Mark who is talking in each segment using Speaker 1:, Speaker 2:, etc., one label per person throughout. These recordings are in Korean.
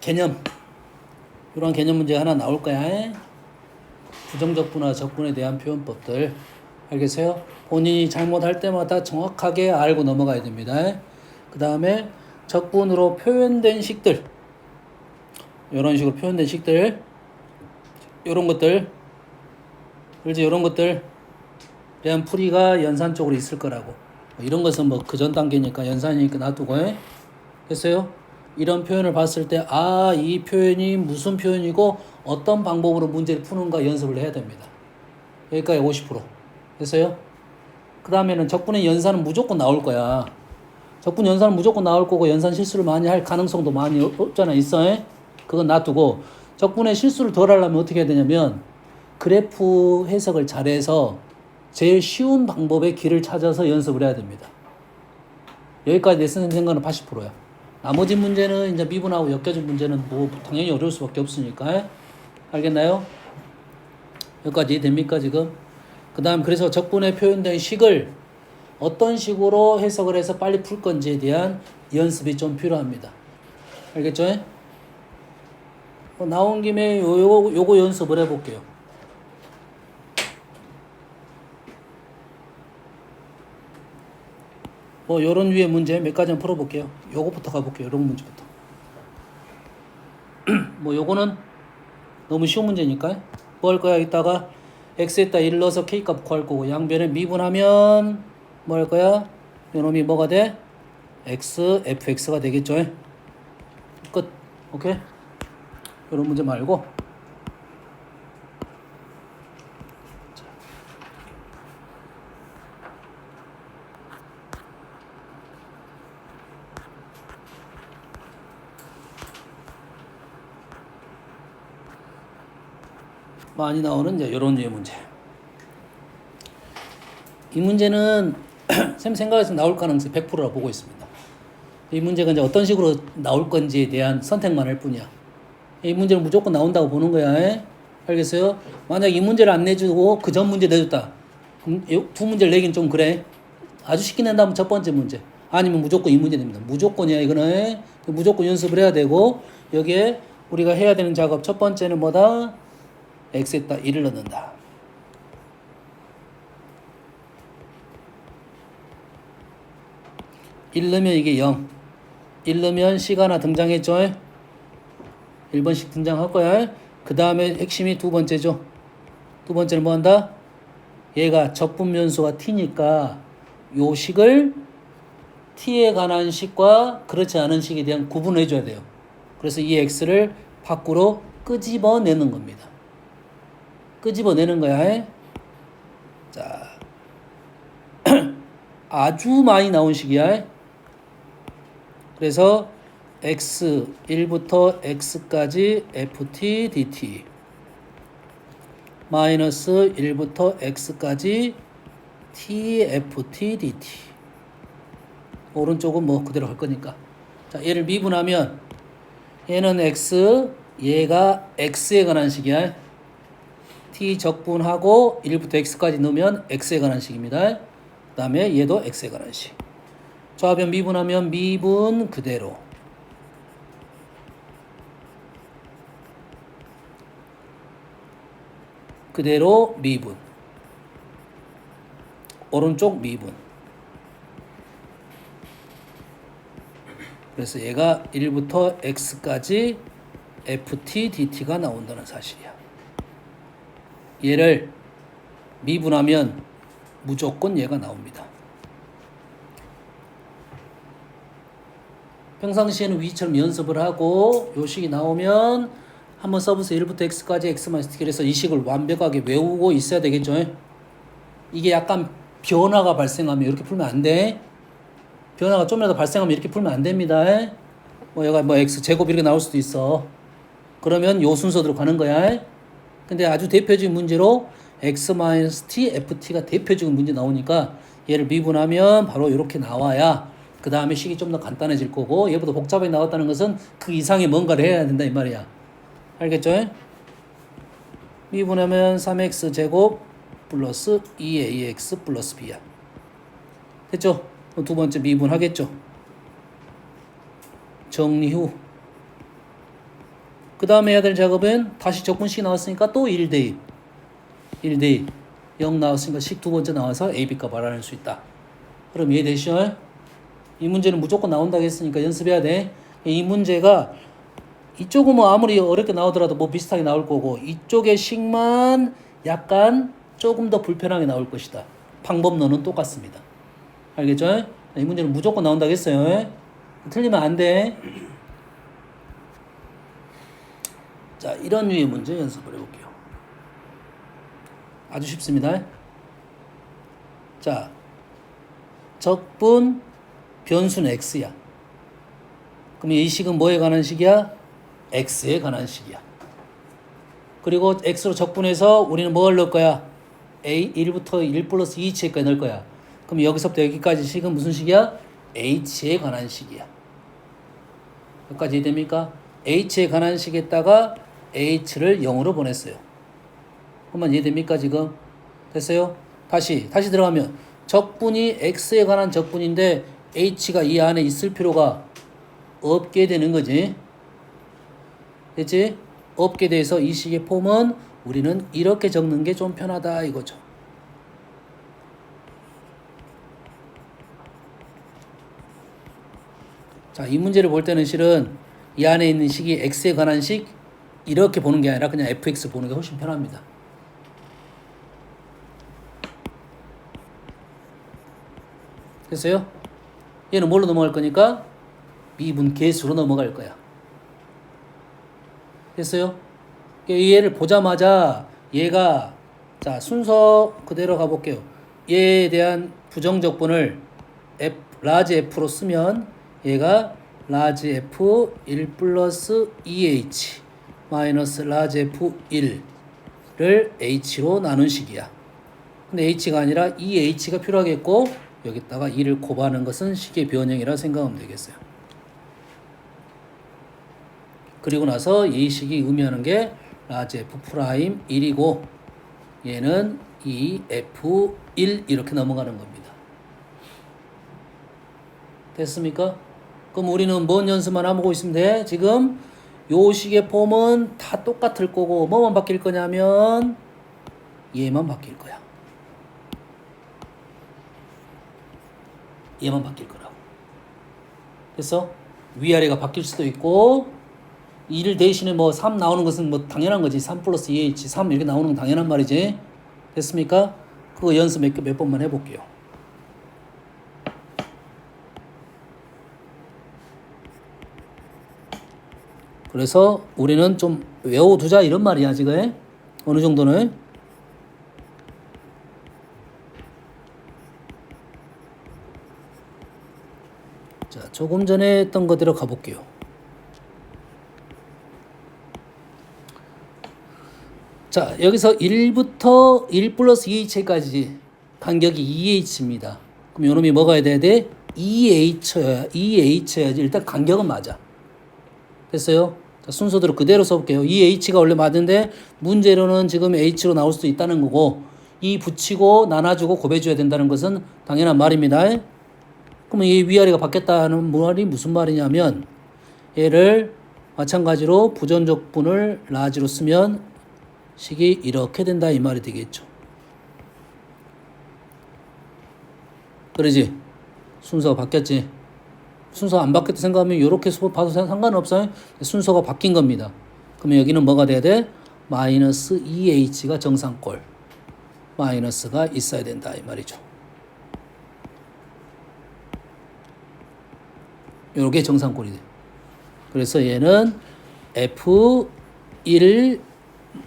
Speaker 1: 개념, 이런 개념 문제 하나 나올 거야. 부정적분과 적분에 대한 표현법들. 알겠어요? 본인이 잘못할 때마다 정확하게 알고 넘어가야 됩니다. 그 다음에 적분으로 표현된 식들, 이런 식으로 표현된 식들, 이런 것들, 그렇지? 이런 것들 대한 풀이가 연산 쪽으로 있을 거라고. 이런 것은 뭐 그 전 단계니까 연산이니까 놔두고. 됐어요? 이런 표현을 봤을 때, 이 표현이 무슨 표현이고 어떤 방법으로 문제를 푸는가 연습을 해야 됩니다. 여기까지 50%. 됐어요? 그 다음에는 적분의 연산은 무조건 나올 거야. 적분 연산은 무조건 나올 거고 연산 실수를 많이 할 가능성도 많이 없잖아. 있어. 그건 놔두고 적분의 실수를 덜 하려면 어떻게 해야 되냐면 그래프 해석을 잘해서 제일 쉬운 방법의 길을 찾아서 연습을 해야 됩니다. 여기까지 레슨 생각은 80%야. 나머지 문제는 이제 미분하고 엮여진 문제는 뭐 당연히 어려울 수밖에 없으니까. 알겠나요? 여기까지 됩니까 지금? 그 다음 그래서 적분에 표현된 식을 어떤 식으로 해석을 해서 빨리 풀 건지에 대한 연습이 좀 필요합니다. 알겠죠? 나온 김에 요거 연습을 해볼게요. 뭐 요런 위의 문제 몇 가지 풀어볼게요. 요거부터 가볼게요. 요런 문제부터. 뭐 요거는 너무 쉬운 문제니까 뭐 할 거야? 이따가 x에다 1 넣어서 k값 구할 거고 양변에 미분하면 뭐 할 거야? 요놈이 뭐가 돼? x, fx가 되겠죠? 끝. 오케이? 요런 문제 말고 많이 나오는 이제 요런 류의 문제. 이 문제는 쌤 생각에서 나올 가능성이 100%라고 보고 있습니다. 이 문제가 이제 어떤 식으로 나올 건지에 대한 선택만 할 뿐이야. 이 문제는 무조건 나온다고 보는 거야. 알겠어요? 만약 이 문제를 안 내주고 그 전 문제 내줬다. 그럼 두 문제를 내긴 좀 그래. 아주 쉽게 낸다면 첫 번째 문제. 아니면 무조건 이 문제 냅니다. 무조건이야 이거는. 무조건 연습을 해야 되고 여기에 우리가 해야 되는 작업 첫 번째는 뭐다? x에다 1을 넣는다. 1 넣으면 이게 0. 1 넣으면 C가 하나 등장했죠. 1번씩 등장할 거야. 그 다음에 핵심이 두 번째죠. 두 번째는 뭐 한다? 얘가 적분변수가 t니까 요 식을 t에 관한 식과 그렇지 않은 식에 대한 구분을 해줘야 돼요. 그래서 이 x를 밖으로 끄집어내는 겁니다. 끄집어내는 거야. 자, 아주 많이 나온 식이야. 그래서 x 1부터 x까지 ft dt 마이너스 1부터 x까지 tft dt 오른쪽은 뭐 그대로 할 거니까. 자, 얘를 미분하면 얘는 x, 얘가 x에 관한 식이야. t 적분하고 1부터 x까지 넣으면 x에 관한 식입니다. 그 다음에 얘도 x에 관한 식. 좌변 미분하면 미분 그대로. 그대로 미분. 오른쪽 미분. 그래서 얘가 1부터 x까지 ft dt가 나온다는 사실이야. 얘를 미분하면 무조건 얘가 나옵니다. 평상시에는 위처럼 연습을 하고 요 식이 나오면 한번 써보세요. 1부터 x까지 x-t 그래서 이 식을 완벽하게 외우고 있어야 되겠죠. 이게 약간 변화가 발생하면 이렇게 풀면 안 돼. 변화가 좀이라도 발생하면 이렇게 풀면 안 됩니다. 뭐 얘가 뭐 x제곱 이렇게 나올 수도 있어. 그러면 요 순서대로 가는 거야. 근데 아주 대표적인 문제로 x-t, ft가 대표적인 문제 나오니까 얘를 미분하면 바로 이렇게 나와야 그 다음에 식이 좀 더 간단해질 거고 얘보다 복잡하게 나왔다는 것은 그 이상의 뭔가를 해야 된다 이 말이야. 알겠죠? 미분하면 3x제곱 플러스 2ax 플러스 b야. 됐죠? 두 번째 미분하겠죠? 정리 후 그 다음에 해야 될 작업은 다시 적분식이 나왔으니까 또 1대입 1대입 0 나왔으니까 식 두 번째 나와서 AB 값 알아낼 수 있다. 그럼 이해되시죠? 이 문제는 무조건 나온다고 했으니까 연습해야 돼. 이 문제가 이쪽은 뭐 아무리 어렵게 나오더라도 뭐 비슷하게 나올 거고 이쪽의 식만 약간 조금 더 불편하게 나올 것이다. 방법론은 똑같습니다. 알겠죠? 이 문제는 무조건 나온다고 했어요. 틀리면 안 돼. 자, 이런 류의 문제 연습을 해볼게요. 아주 쉽습니다. 자, 적분 변수는 x야. 그럼 이 식은 뭐에 관한 식이야? x에 관한 식이야. 그리고 x로 적분해서 우리는 뭘 넣을 거야? a 1부터 1 플러스 2h까지 넣을 거야. 그럼 여기서부터 여기까지 식은 무슨 식이야? h에 관한 식이야. 여기까지 이해됩니까? h에 관한 식에다가 h를 0으로 보냈어요. 그러면 이해됩니까 지금? 됐어요? 다시 들어가면 적분이 x에 관한 적분인데 h가 이 안에 있을 필요가 없게 되는 거지. 됐지? 없게 돼서 이 식의 폼은 우리는 이렇게 적는 게 좀 편하다 이거죠. 자, 이 문제를 볼 때는 실은 이 안에 있는 식이 x에 관한 식 이렇게 보는 게 아니라 그냥 fx 보는 게 훨씬 편합니다. 됐어요? 얘는 뭘로 넘어갈 거니까 미분 계수로 넘어갈 거야. 됐어요? 얘를 보자마자 얘가 자 순서 그대로 가볼게요. 얘에 대한 부정적분을 라지 F로 쓰면 얘가 라지 F 1 플러스 2H 마이너스 라지 F 1을 H로 나눈 식이야. 근데 H가 아니라 2H가 필요하겠고 여기다가 2를 곱하는 것은 식의 변형이라 생각하면 되겠어요. 그리고 나서 이 식이 의미하는 게 라지 F 프라임 1이고 얘는 2F1 이렇게 넘어가는 겁니다. 됐습니까? 그럼 우리는 뭔 연습만 하고 있으면 돼? 지금 요 식의 폼은 다 똑같을 거고 뭐만 바뀔 거냐면 얘만 바뀔 거야. 얘만 바뀔 거라고. 됐어? 위아래가 바뀔 수도 있고 2를 대신에 뭐 3 나오는 것은 뭐 당연한 거지. 3 플러스 2H 3 이렇게 나오는 건 당연한 말이지. 됐습니까? 그거 연습 몇 번만 해볼게요. 그래서 우리는 좀 외워두자 이런 말이야 지금. 어느 정도는. 자, 조금 전에 했던 거대로 가볼게요. 자, 여기서 1부터 1 플러스 2h까지 간격이 2h입니다. 그럼 요놈이 뭐가 돼야 돼? 2h여야지. 일단 간격은 맞아. 됐어요? 자, 순서대로 그대로 써볼게요. 2h가 원래 맞는데 문제로는 지금 h로 나올 수도 있다는 거고 이 붙이고 나눠주고 곱해줘야 된다는 것은 당연한 말입니다. 그러면 이 위아래가 바뀌었다는 말이 무슨 말이냐면 얘를 마찬가지로 부전적분을 라지로 쓰면 식이 이렇게 된다 이 말이 되겠죠. 그러지? 순서가 바뀌었지? 순서 안 바뀌었다 생각하면 이렇게 봐도 상관없어요. 순서가 바뀐 겁니다. 그러면 여기는 뭐가 돼야 돼? 마이너스 2h가 정상꼴. 마이너스가 있어야 된다 이 말이죠. 요게 정상꼴이 돼. 그래서 얘는 F1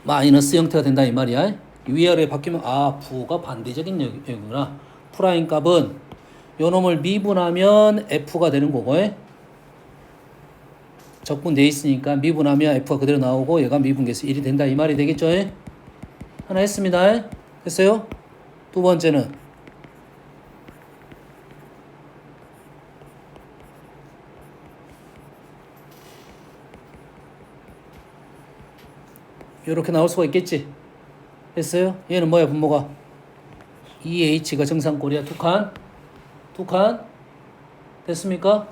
Speaker 1: 마이너스 형태가 된다 이 말이야. 위아래 바뀌면 부가 반대적인 여기구나. 프라임 값은 요 놈을 미분하면 F가 되는 거고 적분돼 있으니까 미분하면 F가 그대로 나오고 얘가 미분계수 1이 된다 이 말이 되겠죠. 하나 했습니다. 됐어요? 두 번째는 이렇게 나올 수가 있겠지. 됐어요? 얘는 뭐야 분모가 2h가 정상꼴이야. 두 칸 됐습니까?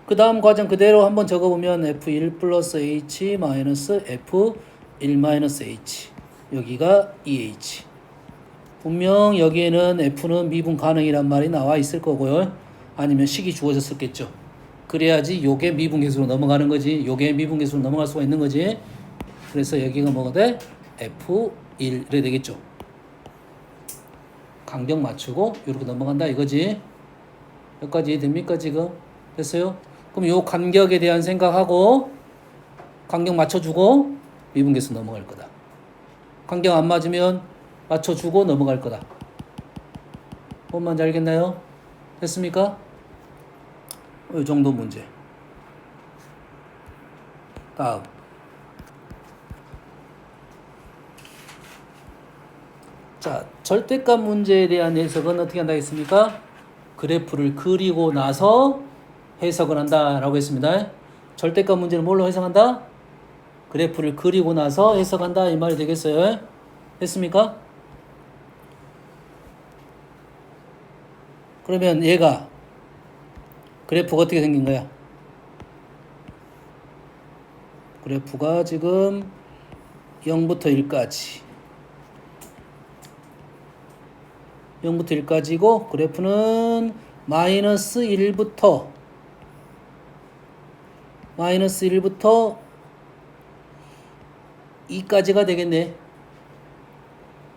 Speaker 1: 그 다음 과정 그대로 한번 적어보면 F1 플러스 H 마이너스 F1 마이너스 H. 여기가 EH. 분명 여기에는 F는 미분 가능이란 말이 나와 있을 거고요. 아니면 식이 주어졌었겠죠. 그래야지 요게 미분계수로 넘어가는 거지. 요게 미분계수로 넘어갈 수가 있는 거지. 그래서 여기가 뭐가 돼? F1 이래 되겠죠. 간격 맞추고 이렇게 넘어간다 이거지. 여기까지 됩니까 지금? 됐어요? 그럼 요 간격에 대한 생각하고 간격 맞춰주고 미분계수 넘어갈 거다. 간격 안 맞으면 맞춰주고 넘어갈 거다. 뭔 말인지 알겠나요? 됐습니까? 이 정도 문제. 다음. 자, 절대값 문제에 대한 해석은 어떻게 한다 했습니까? 그래프를 그리고 나서 해석을 한다라고 했습니다. 절대값 문제는 뭘로 해석한다? 그래프를 그리고 나서 해석한다 이 말이 되겠어요? 됐습니까? 그러면 얘가 그래프가 어떻게 생긴 거야? 그래프가 지금 0부터 1까지 0부터 1까지고 그래프는 마이너스 1부터 2까지가 되겠네.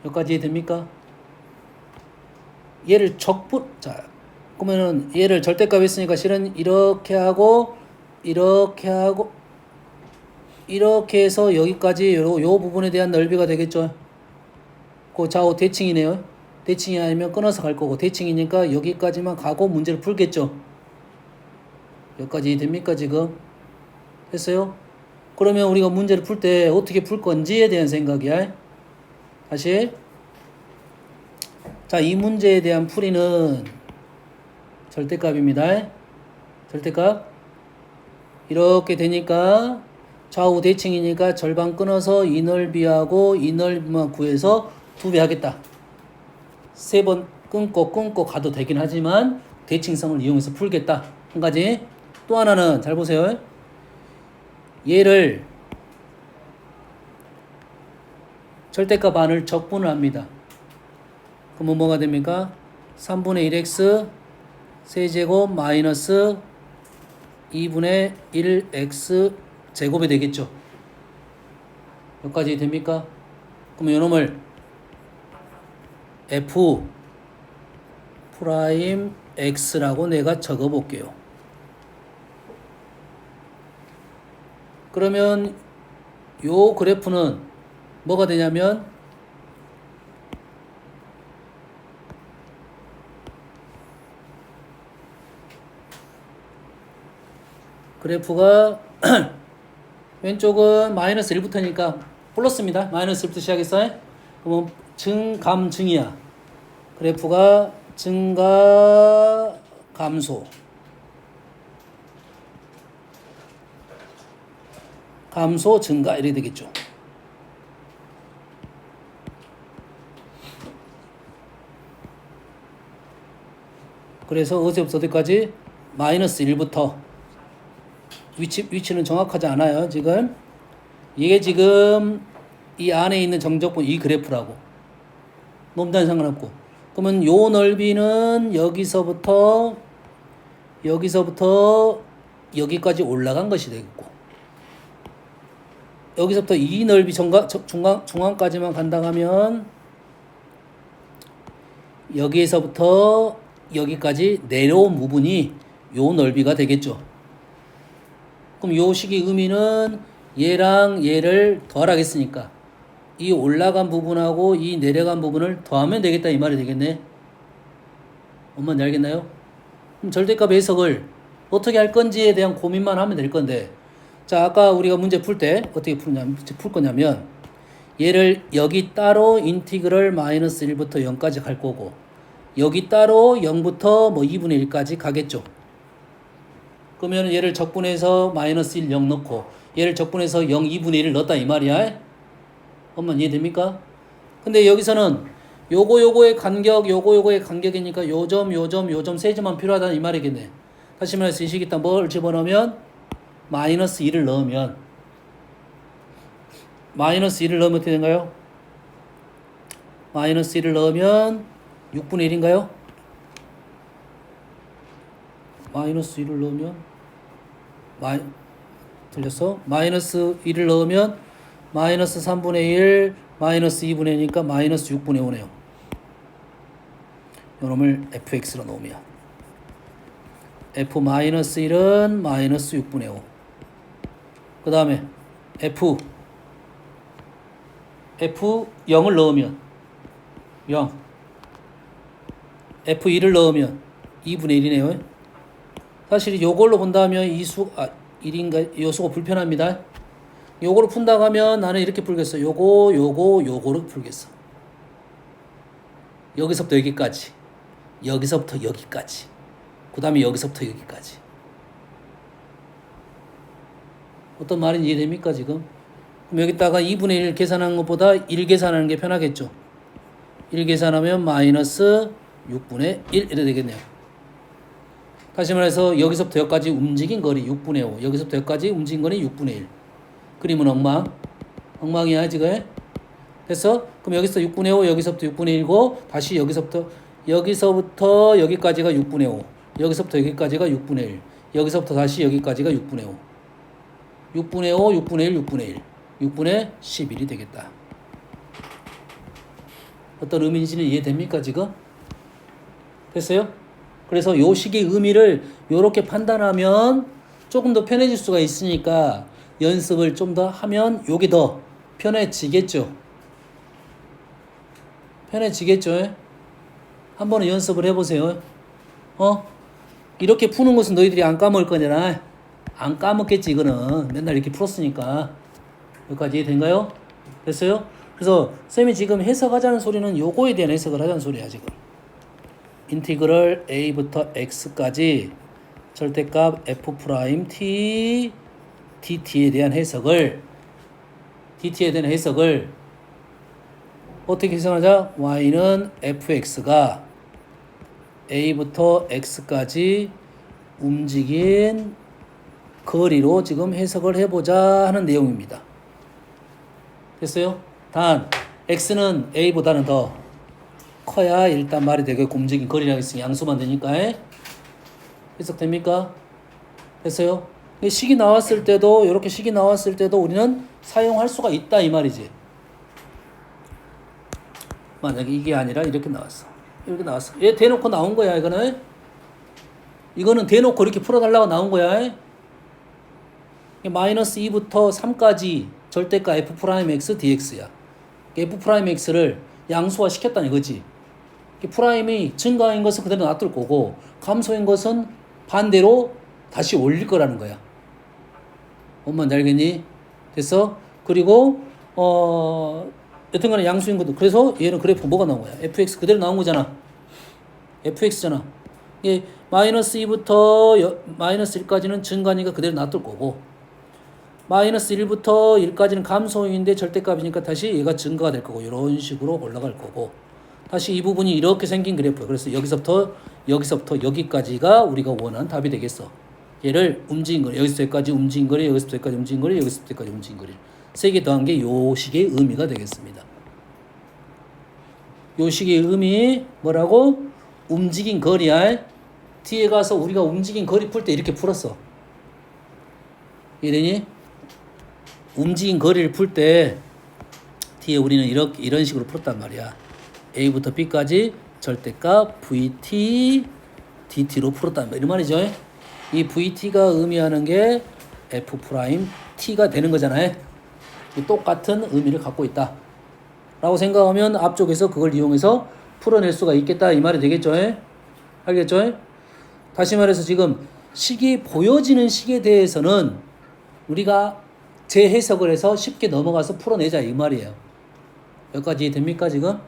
Speaker 1: 여기까지 됩니까? 얘를 자, 그러면은 얘를 절대값 했으니까 실은 이렇게 하고 이렇게 하고 이렇게 해서 여기까지 요 부분에 대한 넓이가 되겠죠. 그 좌우 대칭이네요. 대칭이 아니면 끊어서 갈 거고 대칭이니까 여기까지만 가고 문제를 풀겠죠. 여기까지 됩니까 지금? 됐어요? 그러면 우리가 문제를 풀 때 어떻게 풀 건지에 대한 생각이야. 다시. 자, 이 문제에 대한 풀이는 절대값입니다. 절대값. 이렇게 되니까 좌우 대칭이니까 절반 끊어서 이 넓이하고 이 넓이만 구해서 2배 하겠다. 3번 끊고 가도 되긴 하지만 대칭성을 이용해서 풀겠다. 한 가지. 또 하나는 잘 보세요. 얘를 절대값 반을 적분을 합니다. 그러면 뭐가 됩니까? 3분의 1x 세제곱 마이너스 2분의 1x 제곱이 되겠죠. 여기까지 됩니까? 그러면 이놈을 f 프라임 x라고 내가 적어 볼게요. 그러면 요 그래프는 뭐가 되냐면 그래프가 왼쪽은 마이너스 1부터니까 플러스입니다. 마이너스 1부터 시작했어요. 그러면 증감증이야. 그래프가 증가 감소 증가 이렇게 되겠죠. 그래서 어디서부터 어디까지? 마이너스 1부터 위치는 정확하지 않아요. 지금 이게 지금 이 안에 있는 정적분 이 그래프라고. 놈단 상관없고. 그러면 요 넓이는 여기서부터 여기까지 올라간 것이 되겠고, 여기서부터 이 넓이 중앙까지만 간다 하면 여기에서부터 여기까지 내려온 부분이 요 넓이가 되겠죠. 그럼 요 식의 의미는 얘랑 얘를 더하라겠으니까 이 올라간 부분하고 이 내려간 부분을 더하면 되겠다 이 말이 되겠네. 엄마는 알겠나요? 그럼 절대값 해석을 어떻게 할 건지에 대한 고민만 하면 될 건데, 자, 아까 우리가 문제 풀 때 어떻게 풀 거냐면 얘를 여기 따로 인티그럴 마이너스 1부터 0까지 갈 거고, 여기 따로 0부터 뭐 2분의 1까지 가겠죠. 그러면 얘를 적분해서 마이너스 1, 0 넣고 얘를 적분해서 0, 2분의 1을 넣었다 이 말이야. 엄마 이해됩니까? 근데 여기서는 요거의 간격, 요거의 간격이니까 요점 세 점만 필요하다는 이 말이겠네. 다시 말해서 이 식에다 뭘 집어넣으면 마이너스 1을 넣으면 어떻게 된가요? 마이너스 1을 넣으면 6분의 1인가요? 마이너스 1을 넣으면 틀렸어? 마이너스 1을 넣으면 마이너스 3분의 1 마이너스 2분의 1이니까 마이너스 6분의 5네요. 요놈을 fx로 놓으면 f-1은 마이너스 6분의 5. 그 다음에 f 0을 넣으면 0 f1을 넣으면 2분의 1이네요. 사실 요걸로 본다면 요수가 불편합니다. 요거로 푼다고 하면 나는 이렇게 풀겠어. 요거로 풀겠어. 여기서부터 여기까지. 여기서부터 여기까지. 그 다음에 여기서부터 여기까지. 어떤 말인지 이해됩니까, 지금? 그럼 여기다가 2분의 1 계산하는 것보다 1 계산하는 게 편하겠죠. 1 계산하면 마이너스 6분의 1 이렇게 되겠네요. 다시 말해서 여기서부터 여기까지 움직인 거리 6분의 5. 여기서부터 여기까지 움직인 거리 6분의 1. 그림은 엉망이야 지금. 됐어? 그럼 여기서 6분의 5, 여기서부터 6분의 1고 다시 여기서부터 여기까지가 6분의 5. 여기서부터 여기까지가 6분의 1. 여기서부터 다시 여기까지가 6분의 5. 6분의 5, 6분의 1, 6분의 1. 6분의 11이 되겠다. 어떤 의미인지는 이해됩니까 지금? 됐어요? 그래서 요 식의 의미를 요렇게 판단하면 조금 더 편해질 수가 있으니까 연습을 좀 더 하면 요게 더 편해지겠죠. 한번은 연습을 해보세요. 이렇게 푸는 것은 너희들이 안 까먹을 거잖아. 안 까먹겠지 이거는. 맨날 이렇게 풀었으니까. 여기까지 이해된가요? 됐어요? 그래서 쌤이 지금 해석하자는 소리는 요거에 대한 해석을 하자는 소리야 지금. 인티그럴 a부터 x까지 절대값 f 프라임 t dt에 대한 해석을 어떻게 해석하자? y는 fx가 a부터 x까지 움직인 거리로 지금 해석을 해보자 하는 내용입니다. 됐어요? 단 x는 a보다는 더 커야 일단 말이 되겠고 움직인 거리라고 했으니 양수만 되니까 해석됩니까? 됐어요? 식이 나왔을 때도 이렇게 식이 나왔을 때도 우리는 사용할 수가 있다 이 말이지. 만약에 이게 아니라 이렇게 나왔어. 얘 대놓고 나온 거야 이거는 대놓고 이렇게 풀어달라고 나온 거야. 마이너스 2부터 3까지 절대가 f 프라임 x dx야. f 프라임 x를 양수화 시켰다는 이거지. 프라임이 증가인 것은 그대로 놔둘 거고 감소인 것은 반대로 다시 올릴 거라는 거야. 엄마는 알겠니? 됐어? 그리고 여튼간에 양수인 것도 그래서 얘는 그래프 뭐가 나온 거야? fx 그대로 나온 거잖아. fx잖아. 이게 마이너스 2부터 마이너스 1까지는 증가니까 그대로 놔둘 거고 마이너스 1부터 1까지는 감소인데 절대값이니까 다시 얘가 증가가 될 거고 이런 식으로 올라갈 거고 다시 이 부분이 이렇게 생긴 그래프야. 그래서 여기서부터 여기까지가 우리가 원하는 답이 되겠어. 얘를 움직인 거리, 여기서 여기까지 움직인 거리, 여기서 여기까지 움직인 거리, 여기서 여기까지 움직인 거리. 세 개 더한 게 요 식의 의미가 되겠습니다. 요 식의 의미 뭐라고? 움직인 거리야. 뒤에 가서 우리가 움직인 거리 풀 때 이렇게 풀었어. 이해되니? 움직인 거리를 풀 때 뒤에 우리는 이런 식으로 풀었단 말이야. A부터 B까지 절대값 VT DT로 풀었단 말이야. 이런 말이죠. 이 VT가 의미하는 게 F 프라임 T가 되는 거잖아요. 똑같은 의미를 갖고 있다. 라고 생각하면 앞쪽에서 그걸 이용해서 풀어낼 수가 있겠다. 이 말이 되겠죠. 알겠죠? 다시 말해서 지금 식이 보여지는 식에 대해서는 우리가 재해석을 해서 쉽게 넘어가서 풀어내자. 이 말이에요. 여기까지 됩니까 지금?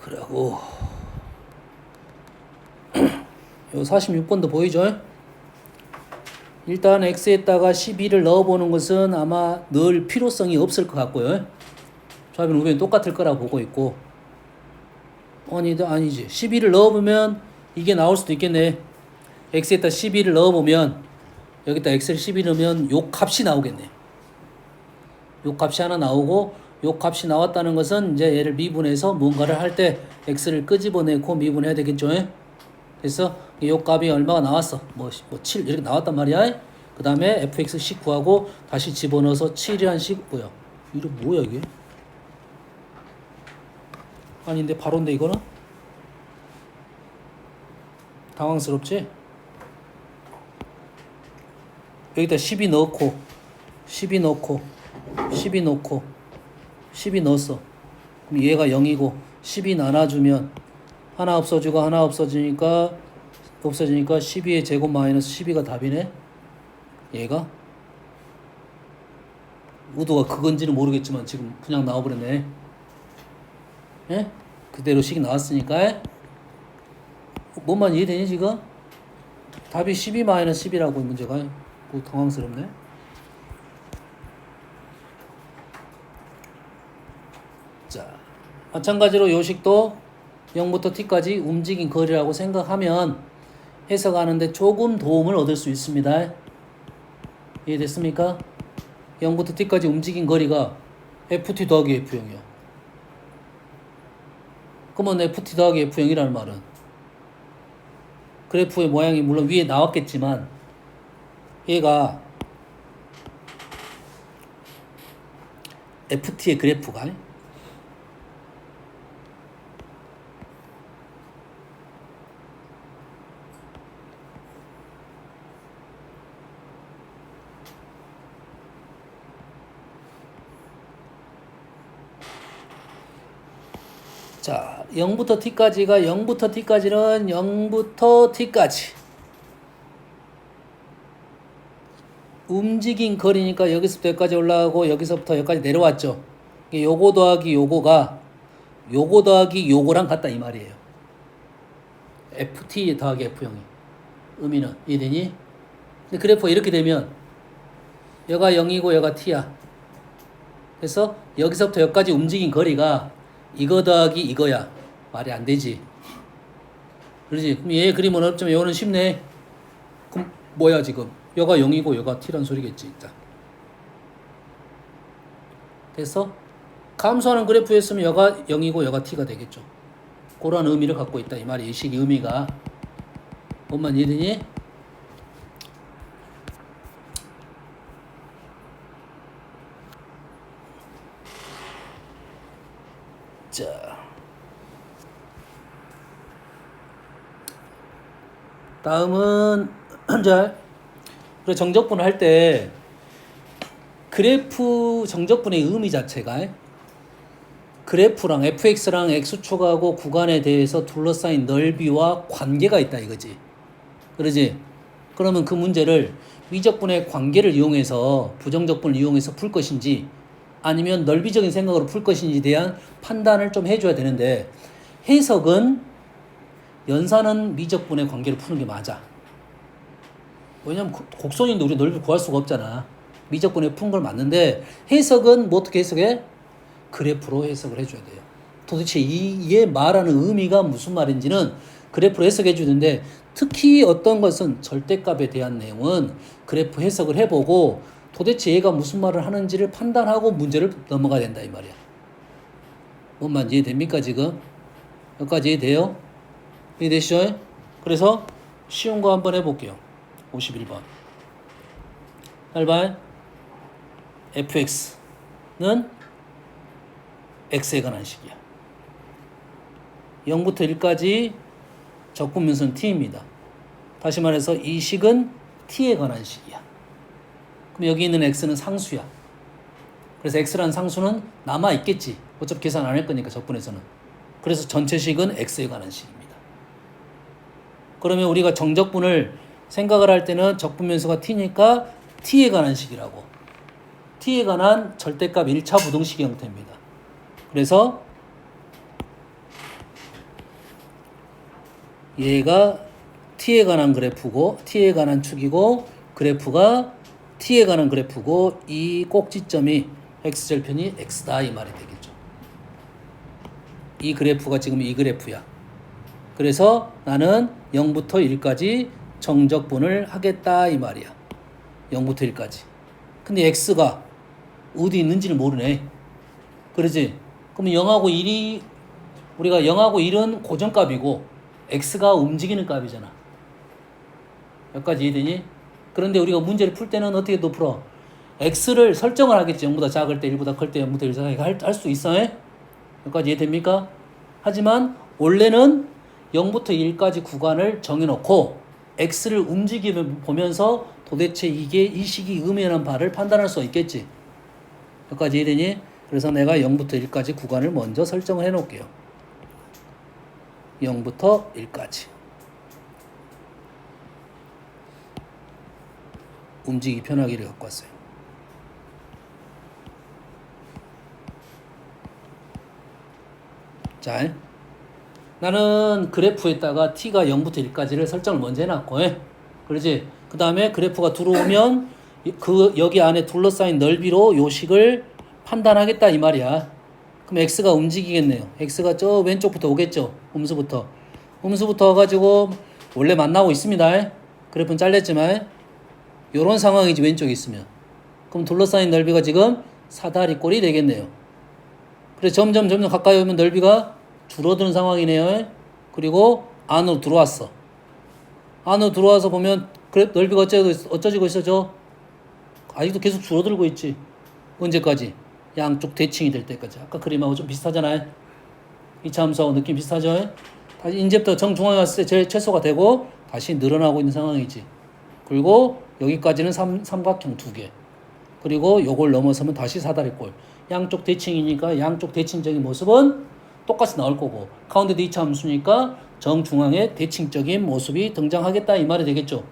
Speaker 1: 그리고 요 46번도 보이죠? 일단 x에다가 12를 넣어보는 것은 아마 늘 필요성이 없을 것 같고요. 좌변 우변 똑같을 거라 보고 있고, 아니지. 12를 넣어보면 이게 나올 수도 있겠네. x에다 12를 넣어보면 여기다 x를 12 넣으면 요 값이 나오겠네. 요 값이 하나 나오고, 요 값이 나왔다는 것은 이제 얘를 미분해서 뭔가를 할 때 x를 끄집어내고 미분해야 되겠죠. 그래서 요 값이 얼마가 나왔어? 뭐 7 이렇게 나왔단 말이야. 그 다음에 fx10 구하고 다시 집어넣어서 7이란 식, 이거 뭐야 이게? 아닌데 바로인데 이거는? 당황스럽지? 여기다 12 넣고 12 넣고 12 넣고 12 넣었어. 그럼 얘가 0이고 12 나눠주면 하나 없어지고 하나 없어지니까 12의 제곱 마이너스 12가 답이네. 얘가 의도가 그건지는 모르겠지만 지금 그냥 나와버렸네. 예? 그대로 식 나왔으니까. 뭔만 이해되니 지금? 답이 12 마이너스 10이라고 문제가. 뭐 당황스럽네. 자, 마찬가지로 요식도 0부터 t까지 움직인 거리라고 생각하면 해석하는데 조금 도움을 얻을 수 있습니다. 이해됐습니까? 0부터 t까지 움직인 거리가 ft 더하기 f0이야. 그러면 ft 더하기 f0이라는 말은 그래프의 모양이 물론 위에 나왔겠지만 얘가 ft의 그래프가 자, 0부터 t까지가 0부터 t까지는 0부터 t까지 움직인 거리니까 여기서부터 여기까지 올라가고 여기서부터 여기까지 내려왔죠. 요거 더하기 요거가 요거 더하기 요거랑 같다 이 말이에요. ft 더하기 f0이 의미는 이해되니? 근데 그래프가 이렇게 되면 여가 0이고 여가 t야. 그래서 여기서부터 여기까지 움직인 거리가 이거 더하기 이거야. 말이 안 되지. 그러지? 그럼 얘 그림은 어렵지만 요거는 쉽네. 그럼 뭐야 지금? 여가 0이고 여가 t란 소리겠지 일단. 그래서 감소하는 그래프였으면 여가 0이고 여가 t가 되겠죠. 그런 의미를 갖고 있다 이 말이. 이 식의 의미가. 뭔만 이해되니? 자, 다음은 자, 그리고 정적분을 할 때 그래프 정적분의 의미 자체가 그래프랑 fx랑 x축하고 구간에 대해서 둘러싸인 넓이와 관계가 있다 이거지. 그러지? 그러면 그 문제를 미적분의 관계를 이용해서 부정적분을 이용해서 풀 것인지 아니면 넓이적인 생각으로 풀 것인지에 대한 판단을 좀 해줘야 되는데 해석은 연산은 미적분의 관계를 푸는 게 맞아. 왜냐면 곡선인데 우리 넓이 구할 수가 없잖아. 미적분에 푼 걸 맞는데 해석은 뭐 어떻게 해석해? 그래프로 해석을 해줘야 돼요. 도대체 이게 말하는 의미가 무슨 말인지는 그래프로 해석해 주는데 특히 어떤 것은 절대값에 대한 내용은 그래프 해석을 해보고 도대체 얘가 무슨 말을 하는지를 판단하고 문제를 넘어가야 된다 이 말이야. 뭔만 이해됩니까 지금? 여기까지 이해돼요? 이해되시죠? 그래서 쉬운 거 한번 해볼게요. 51번 8번 fx는 x에 관한 식이야. 0부터 1까지 적분면수는 t입니다. 다시 말해서 이 식은 t에 관한 식이야. 그럼 여기 있는 x는 상수야. 그래서 x라는 상수는 남아있겠지. 어차피 계산 안 할 거니까 적분에서는. 그래서 전체 식은 x에 관한 식입니다. 그러면 우리가 정적분을 생각을 할 때는 적분면수가 t니까 t에 관한 식이라고. t에 관한 절대값 1차 부등식 형태입니다. 그래서 얘가 t에 관한 그래프고 t에 관한 축이고 그래프가 t에 관한 그래프고 이 꼭지점이 x절편이 x다 이 말이 되겠죠. 이 그래프가 지금 이 그래프야. 그래서 나는 0부터 1까지 정적분을 하겠다 이 말이야. 0부터 1까지. 근데 x가 어디 있는지를 모르네. 그러지? 그럼 0하고 1이 우리가 0하고 1은 고정값이고 x가 움직이는 값이잖아. 여기까지 이해되니? 그런데 우리가 문제를 풀 때는 어떻게 또 풀어? x를 설정을 하겠지. 0보다 작을 때 1보다 클 때 0부터 1 작게 할 수 있어. 여기까지 이해됩니까? 하지만 원래는 0부터 1까지 구간을 정해놓고 x를 움직이면서 도대체 이게 이 식이 의미하는 바를 판단할 수 있겠지. 여기까지 이해되니? 그래서 내가 0부터 1까지 구간을 먼저 설정을 해놓을게요. 0부터 1까지. 움직이기 편하기를 갖고 왔어요. 자, 나는 그래프에다가 t가 0부터 1까지를 설정을 먼저 해놨고, 그러지? 그 다음에 그래프가 들어오면 여기 안에 둘러싸인 넓이로 요 식을 판단하겠다 이 말이야. 그럼 x가 움직이겠네요. x가 저 왼쪽부터 오겠죠. 음수부터 와가지고 원래 만나고 있습니다. 그래프는 잘렸지만 요런 상황이지 왼쪽에 있으면. 그럼 둘러싸인 넓이가 지금 사다리꼴이 되겠네요. 그래서 점점 가까이 오면 넓이가 줄어드는 상황이네요. 그리고 안으로 들어왔어. 안으로 들어와서 보면 그래 넓이가 어쩌지고 있어? 아직도 계속 줄어들고 있지. 언제까지? 양쪽 대칭이 될 때까지. 아까 그림하고 좀 비슷하잖아요. 이차 함수하고 느낌 비슷하죠? 다시 이제부터 정중앙에 왔을 때 제일 최소가 되고 다시 늘어나고 있는 상황이지. 그리고 여기까지는 삼각형 두 개. 그리고 요걸 넘어서면 다시 사다리꼴. 양쪽 대칭이니까 양쪽 대칭적인 모습은 똑같이 나올 거고 가운데도 이차 함수니까 정중앙에 대칭적인 모습이 등장하겠다 이 말이 되겠죠.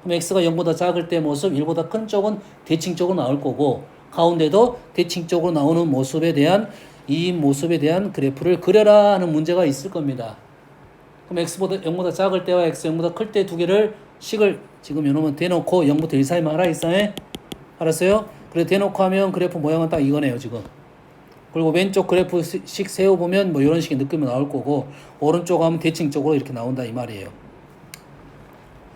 Speaker 1: 그럼 x가 0보다 작을 때 모습, 1보다 큰 쪽은 대칭적으로 나올 거고 가운데도 대칭적으로 나오는 모습에 대한 이 모습에 대한 그래프를 그려라 하는 문제가 있을 겁니다. 그럼 x보다 0보다 작을 때와 x 0보다 클 때 두 개를 식을 지금 요놈은 대놓고 0부터 1 사이만 하라 있어요? 알았어요? 그래 대놓고 하면 그래프 모양은 딱 이거네요 지금. 그리고 왼쪽 그래프식 세워보면 뭐 이런 식의 느낌이 나올 거고 오른쪽 하면 대칭적으로 이렇게 나온다 이 말이에요.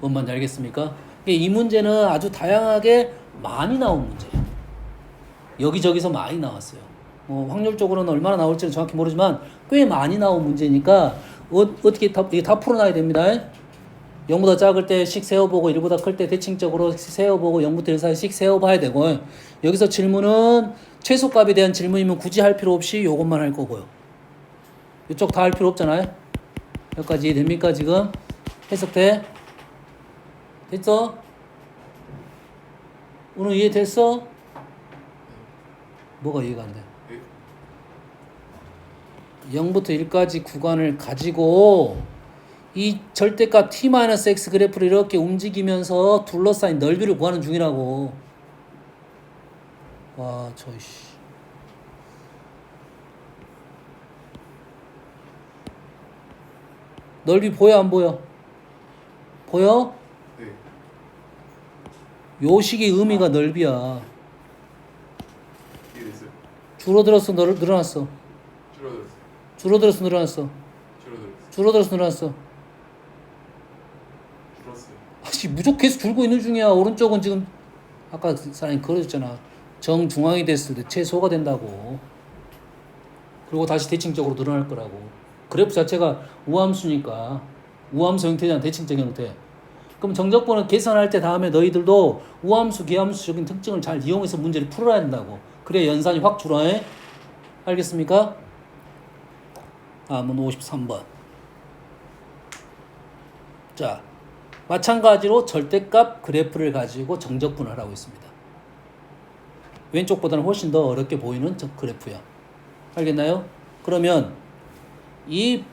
Speaker 1: 뭔 말인지 알겠습니까? 이 문제는 아주 다양하게 많이 나온 문제예요. 여기저기서 많이 나왔어요. 뭐 확률적으로는 얼마나 나올지는 정확히 모르지만 꽤 많이 나온 문제니까 어떻게 다 풀어놔야 됩니다. 0보다 작을 때 식 세워보고 1보다 클 때 대칭적으로 세워보고 0부터 1 사이 식 세워봐야 되고 여기서 질문은 최소값에 대한 질문이면 굳이 할 필요 없이 요것만 할 거고요. 이쪽 다 할 필요 없잖아요. 여기까지 이해됩니까 지금? 해석돼? 됐어? 오늘 이해됐어? 뭐가 이해가 안 돼? 0부터 1까지 구간을 가지고 이 절대값 t-x 그래프를 이렇게 움직이면서 둘러싸인 넓이를 구하는 중이라고. 와, 저이씨. 넓이 보여 안 보여? 보여?
Speaker 2: 네.
Speaker 1: 요 식의 의미가 넓이야.
Speaker 2: 이해됐어요?
Speaker 1: 줄어들었어, 늘어났어?
Speaker 2: 줄어들었어요.
Speaker 1: 줄어들었어, 늘어났어?
Speaker 2: 줄어들었어요.
Speaker 1: 줄어들었어, 늘어났어?
Speaker 2: 줄었어요.
Speaker 1: 아씨, 무조건 계속 줄고 있는 중이야. 오른쪽은 지금 아까 사장님 그러셨잖아. 정중앙이 됐을 때 최소가 된다고. 그리고 다시 대칭적으로 늘어날 거라고. 그래프 자체가 우함수니까 우함수 형태잖아. 대칭적 형태. 그럼 정적분을 계산할 때 다음에 너희들도 우함수, 계함수적인 특징을 잘 이용해서 문제를 풀어야 된다고. 그래야 연산이 확 줄어. 알겠습니까? 다음은 53번. 자, 마찬가지로 절대값 그래프를 가지고 정적분을 하고 있습니다. 왼쪽보다는 훨씬 더 어렵게 보이는 그래프야. 알겠나요? 그러면 이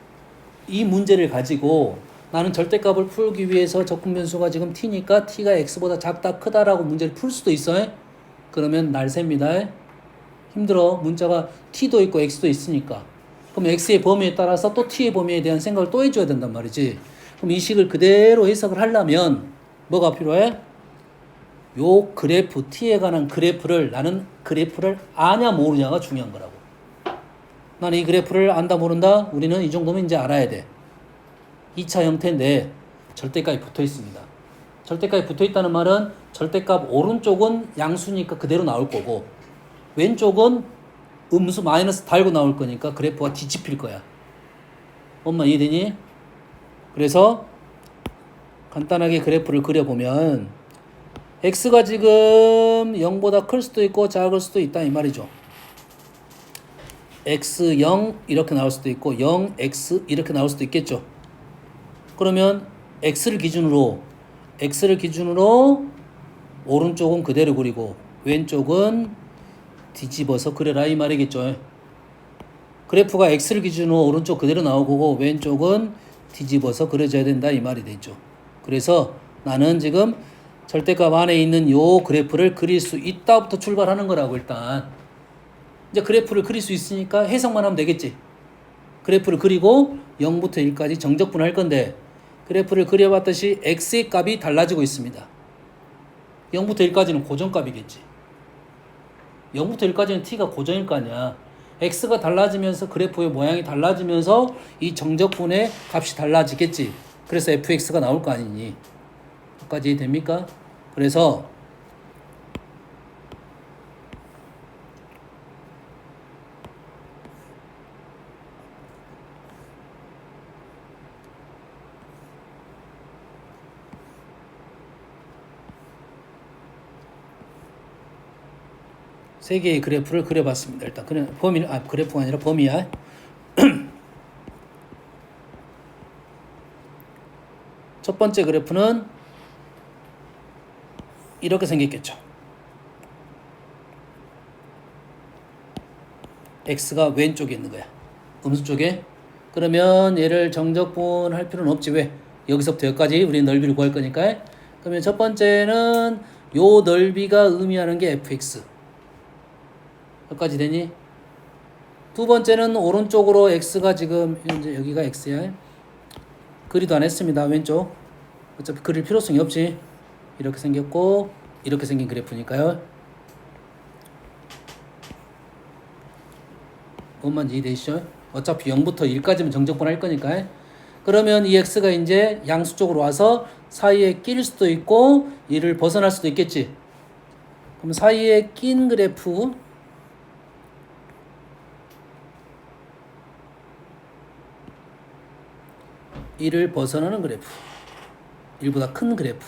Speaker 1: 문제를 가지고 나는 절대값을 풀기 위해서 적분 변수가 지금 t니까 t가 x보다 작다 크다라고 문제를 풀 수도 있어요. 그러면 날 셉니다. 힘들어. 문자가 t도 있고 x도 있으니까. 그럼 x의 범위에 따라서 또 t의 범위에 대한 생각을 또 해줘야 된단 말이지. 그럼 이 식을 그대로 해석을 하려면 뭐가 필요해? 요 그래프 t에 관한 그래프를 나는 그래프를 아냐 모르냐가 중요한 거라고. 나는 이 그래프를 안다 모른다? 우리는 이 정도면 이제 알아야 돼. 2차 형태인데 절대값이 붙어 있습니다. 절대값이 붙어 있다는 말은 절대값 오른쪽은 양수니까 그대로 나올 거고 왼쪽은 음수 마이너스 달고 나올 거니까 그래프가 뒤집힐 거야. 엄마 이해되니? 그래서 간단하게 그래프를 그려보면 x가 지금 0보다 클 수도 있고 작을 수도 있다 이 말이죠. x0 이렇게 나올 수도 있고 0x 이렇게 나올 수도 있겠죠. 그러면 x를 기준으로 오른쪽은 그대로 그리고 왼쪽은 뒤집어서 그려라 이 말이겠죠. 그래프가 x를 기준으로 오른쪽 그대로 나오고 왼쪽은 뒤집어서 그려져야 된다 이 말이 되죠. 그래서 나는 지금 절대값 안에 있는 요 그래프를 그릴 수 있다부터 출발하는 거라고. 일단 이제 그래프를 그릴 수 있으니까 해석만 하면 되겠지. 그래프를 그리고 0부터 1까지 정적분 할 건데 그래프를 그려봤듯이 x의 값이 달라지고 있습니다. 0부터 1까지는 고정값이겠지. 0부터 1까지는 t가 고정일 거 아니야. x가 달라지면서 그래프의 모양이 달라지면서 이 정적분의 값이 달라지겠지. 그래서 fx가 나올 거 아니니. 여기까지 됩니까? 그래서 세 개의 그래프를 그려봤습니다. 일단 그래프가 아니라 범위야. 첫 번째 그래프는 이렇게 생겼겠죠. x가 왼쪽에 있는 거야. 음수 쪽에. 그러면 얘를 정적분 할 필요는 없지. 왜? 여기서부터 여기까지 우리 넓이를 구할 거니까. 그러면 첫 번째는 요 넓이가 의미하는 게 fx. 여기까지 되니? 두 번째는 오른쪽으로 x가 지금 이제 여기가 x야. 그리도 안 했습니다. 왼쪽. 어차피 그릴 필요성이 없지. 이렇게 생겼고 이렇게 생긴 그래프니까요. 뭔만 이해되시죠? 어차피 0부터 1까지만 정적분 할 거니까. 그러면 이 x가 이제 양수 쪽으로 와서 사이에 낄 수도 있고 이를 벗어날 수도 있겠지. 그럼 사이에 낀 그래프 이를 벗어나는 그래프 1보다 큰 그래프.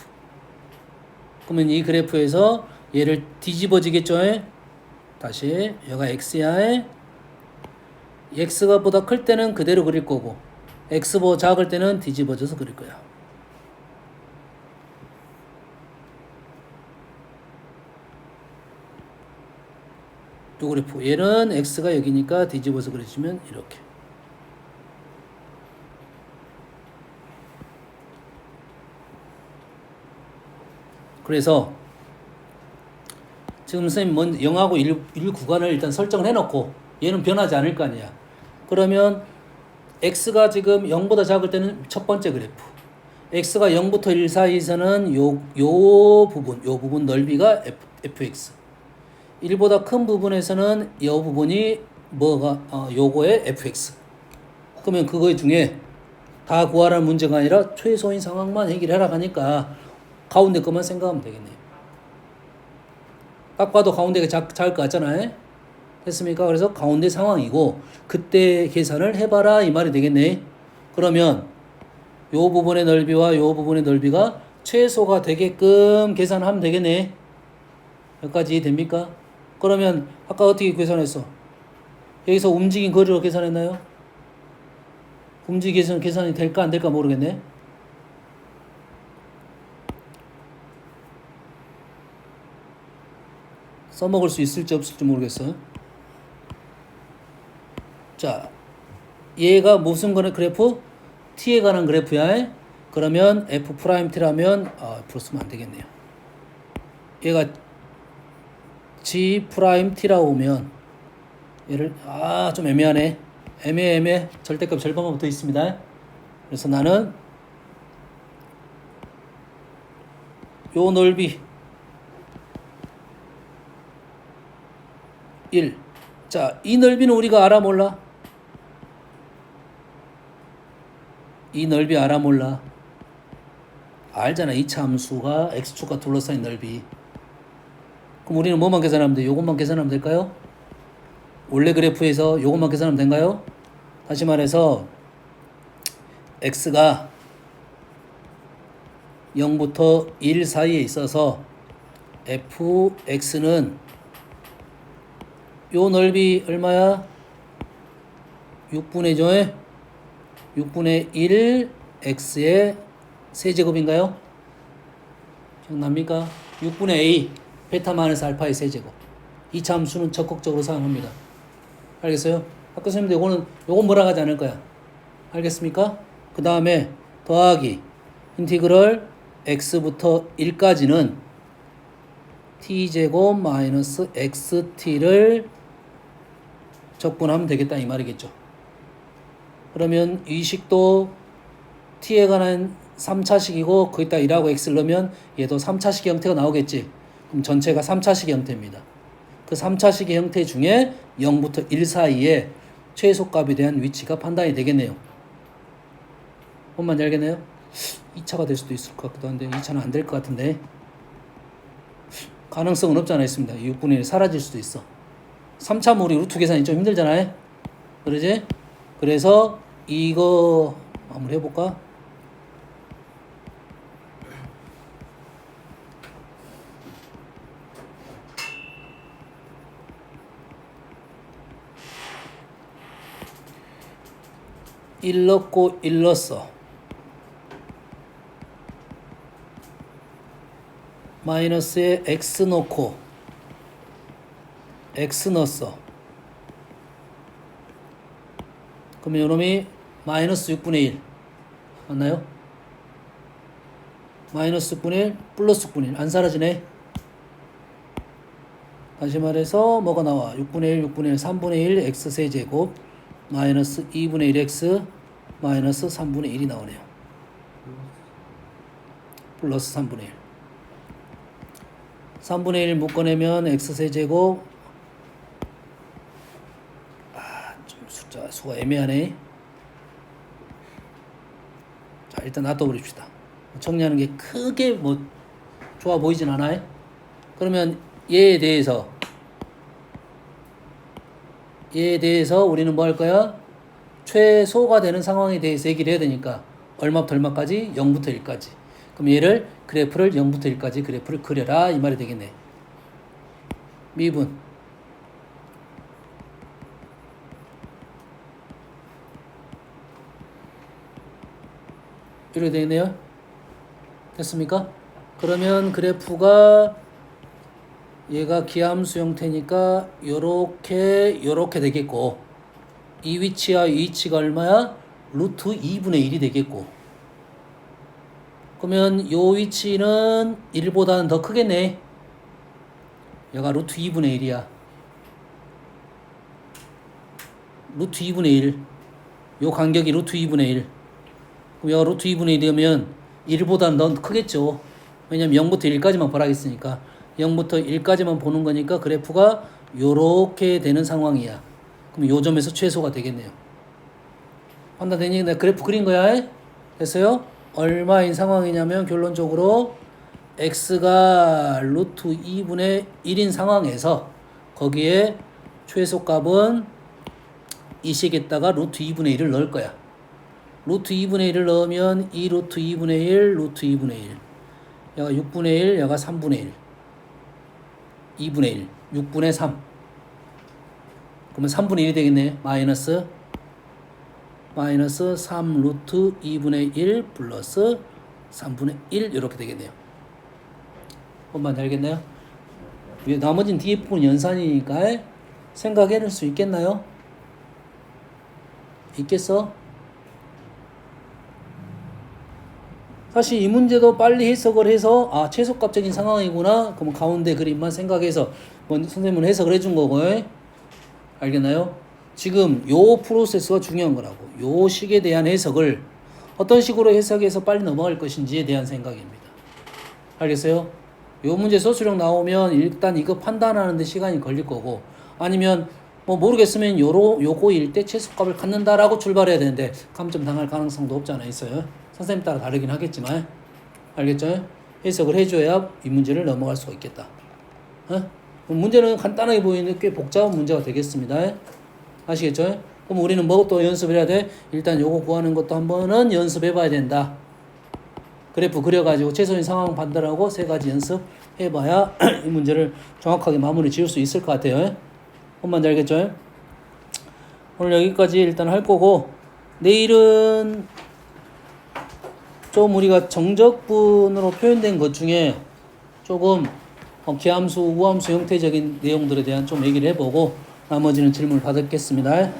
Speaker 1: 그러면 이 그래프에서 얘를 뒤집어지겠죠. 다시 여기가 x야. x가 보다 클 때는 그대로 그릴 거고 x보다 작을 때는 뒤집어져서 그릴 거야. 이 그래프 얘는 x가 여기니까 뒤집어서 그려주면 이렇게. 그래서 지금 선생님 0하고 1 구간을 일단 설정을 해놓고 얘는 변하지 않을 거 아니야. 그러면 x가 지금 0보다 작을 때는 첫 번째 그래프, x가 0부터 1 사이에서는 요 부분 넓이가 fx, 1보다 큰 부분에서는 이 부분이 요거의 fx. 그러면 그거 중에 다 구하라는 문제가 아니라 최소인 상황만 해결해라 하니까 가운데 것만 생각하면 되겠네요. 딱 봐도 가운데가 작을 것 같잖아요. 됐습니까? 그래서 가운데 상황이고 그때 계산을 해봐라 이 말이 되겠네. 그러면 요 부분의 넓이와 요 부분의 넓이가 최소가 되게끔 계산하면 되겠네. 여기까지 됩니까? 그러면 아까 어떻게 계산했어? 여기서 움직인 거리로 계산했나요? 움직인 계산이 될까 안 될까 모르겠네. 써먹을 수 있을지 없을지 모르겠어. 자, 얘가 무슨 그래프? t에 관한 그래프야. 그러면 f't라면 f로 쓰면 안 되겠네요. 얘가 g't라고 오면 얘를 좀 애매하네. 애매해. 절대값 절반만 붙어 있습니다. 그래서 나는 요 넓이 1. 자, 이 넓이는 우리가 알아 몰라? 이 넓이 알아 몰라? 알잖아. 이 참수가 x축과 둘러싸인 넓이. 그럼 우리는 뭐만 계산하면 돼? 요것만 계산하면 될까요? 원래 그래프에서 요것만 계산하면 된가요? 다시 말해서 x가 0부터 1 사이에 있어서 fx는 요 넓이 얼마야? 6분의 1 x의 세제곱인가요? 기억납니까? 6분의 a 베타 마이너스 알파의 세제곱. 이 참수는 적극적으로 사용합니다. 알겠어요? 학교 선생님들 요건 뭐라 하지 않을 거야. 알겠습니까? 그 다음에 더하기 인티그럴 x부터 1까지는 t제곱 마이너스 xt를 적분하면 되겠다 이 말이겠죠. 그러면 이 식도 t에 관한 3차식이고 거기다 1하고 x를 넣으면 얘도 3차식 형태가 나오겠지. 그럼 전체가 3차식 형태입니다. 그 3차식의 형태 중에 0부터 1 사이에 최소값에 대한 위치가 판단이 되겠네요. 뭔 말인지 알겠네요? 2차가 될 수도 있을 것 같기도 한데 2차는 안 될 것 같은데 가능성은 없지 않아 있습니다. 6분의 1이 사라질 수도 있어. 3차 우리 루트 계산이 좀 힘들잖아요. 그러지? 그래서 이거 한번 해볼까? 일 넣고 1 넣었어. 마이너스에 x 넣고 x 넣었어. 그러면 요놈이 마이너스 6분의 1 맞나요? 마이너스 6분의 1 플러스 6분의 1 안 사라지네. 다시 말해서 뭐가 나와? 6분의 1 6분의 1 3분의 1 x 세제곱 마이너스 2분의 1 x 마이너스 3분의 1이 나오네요. 플러스 3분의 1 3분의 1 묶어내면 x세제곱 좀 숫자 수가 애매하네. 자 일단 놔둬버립시다. 정리하는 게 크게 뭐 좋아 보이진 않아요. 그러면 얘에 대해서 우리는 뭐 할 거야? 최소가 되는 상황에 대해서 얘기를 해야 되니까 얼마부터 얼마까지? 0부터 1까지. 그럼 얘를 그래프를 0부터 1까지 그래프를 그려라 이 말이 되겠네. 미분 이렇게 되겠네요. 됐습니까? 그러면 그래프가 얘가 기함수 형태니까 요렇게 되겠고 이 위치와 이 위치가 얼마야? 루트 2분의 1이 되겠고 그러면 요 위치는 1보다는 더 크겠네. 얘가 루트 2분의 1이야. 루트 2분의 1. 요 간격이 루트 2분의 1. 그럼 얘가 루트 2분의 1이면 1보다는 더 크겠죠. 왜냐면 0부터 1까지만 보라겠으니까. 0부터 1까지만 보는 거니까 그래프가 요렇게 되는 상황이야. 그럼 요 점에서 최소가 되겠네요. 판단되니? 내가 그래프 그린 거야. 됐어요? 얼마인 상황이냐면 결론적으로 x가 루트 2분의 1인 상황에서 거기에 최소값은 이 식에다가 루트 2분의 1을 넣을 거야. 루트 2분의 1을 넣으면 2 루트 2분의 1 루트 2분의 1 얘가 6분의 1 얘가 3분의 1 2분의 1 6분의 3 그러면 3분의 1이 되겠네. 마이너스 3 루트 2분의 1 플러스 3분의 1 이렇게 되겠네요. 뭔 알겠나요? 나머지는 뒤에 부분 연산이니까 생각해낼 수 있겠나요? 있겠어? 사실 이 문제도 빨리 해석을 해서 최소값적인 상황이구나. 그럼 가운데 그림만 생각해서 선생님은 해석을 해준 거고. 알겠나요? 지금 요 프로세스가 중요한 거라고. 요 식에 대한 해석을 어떤 식으로 해석해서 빨리 넘어갈 것인지에 대한 생각입니다. 알겠어요? 요 문제 소수령 나오면 일단 이거 판단하는 데 시간이 걸릴 거고, 아니면 뭐 모르겠으면 요거일 때 최소값을 갖는다라고 출발해야 되는데 감점 당할 가능성도 없지 않아 있어요. 선생님 따라 다르긴 하겠지만, 알겠죠? 해석을 해줘야 이 문제를 넘어갈 수가 있겠다. 문제는 간단하게 보이는데 꽤 복잡한 문제가 되겠습니다. 아시겠죠? 그럼 우리는 뭐 또 연습을 해야 돼? 일단 요거 구하는 것도 한 번은 연습해 봐야 된다. 그래프 그려가지고 최소인 상황 판단하고 세 가지 연습해봐야 이 문제를 정확하게 마무리 지을 수 있을 것 같아요. 뭔지 알겠죠? 오늘 여기까지 일단 할 거고, 내일은 좀 우리가 정적분으로 표현된 것 중에 조금 기함수, 우함수 형태적인 내용들에 대한 좀 얘기를 해보고 나머지는 질문을 받겠습니다.